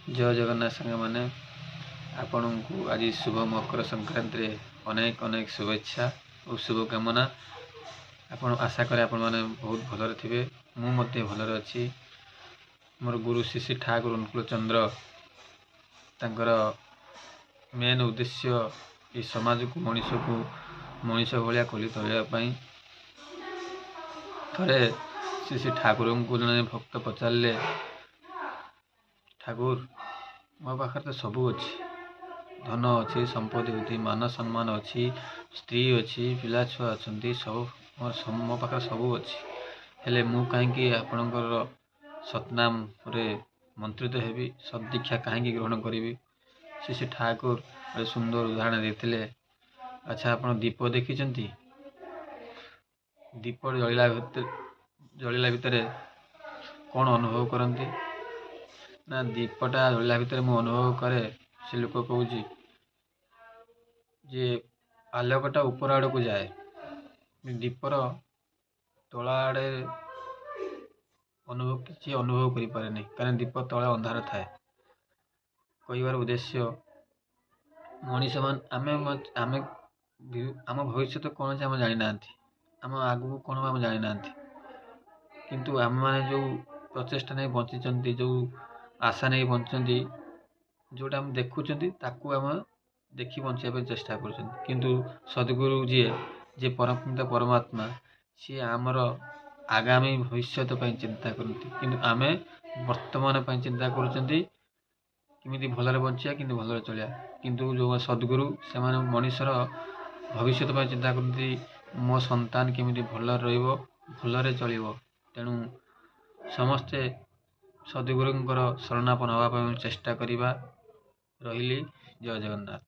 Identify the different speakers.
Speaker 1: जय जगन्नाथ सांग मैंने आपण को आज शुभ मकर संक्रांति अनेक अनेक शुभेच्छा और शुभकामना। आपण आशा करे आपण मैंने बहुत भलरे थे। मुझे भलरे अच्छी। मोर गुरु श्री श्री ठाकुर अनुकूल चंद्र तांकर मेन उद्देश्य ये समाज को मनीष भाया कली तोड़ापी। थे श्री श्री ठाकुर को जन भक्त पचारे, ठाकुर मो पाखे तो सबू अच्छी, धन अच्छी, संपत्ति होती, मान सम्मान अच्छी, स्त्री अच्छी, पिला छुआ अच्छा, सब मो पाखे सबू अच्छी। हेले मु कहीं आपणकर सतनाम रे मंत्रित हेबी, सदीक्षा कहीं ग्रहण करी। श्री श्री ठाकुर गोटे सुंदर उदाहरण देते। अच्छा, आप दीप देखी? दीप जलिला भितर कौन अनुभव करती ना? दीपटा जलिला भितर मु अनुभव करे से लोक कहूँ जे आलोकटा ऊपर आड़ को जाए, दीपर तला आड़े किसी अनुभव करि पारे नहीं, कारण दीप तला अंधार थाए। कहबार उद्देश्य मनीष मान आम भविष्य कौन से आम जानी ना, आम आगू कौन आम जानी ना, किंतु आम मैंने जो प्रचेषा नहीं बंची, जो आशा नहीं बंची, जोटा आम देखुं ताकू आम देखी बचाई चेष्टा कर। सद्गुरु जी परमपिता परमात्मा सी आमर आगामी भविष्य चिंता करती, किंतु आमे वर्तमान चिंता करमी भलरे बचा कि भलरे चलिया। किंतु जो सद्गुरु से मनीषर भविष्य चिंता करती, मो संतान केमी भल भलरे चलो। तेणु समस्ते सद्गुरुंर शरणापन हाँवाई चेष्टा करिबा। रहिली। जय जगन्नाथ।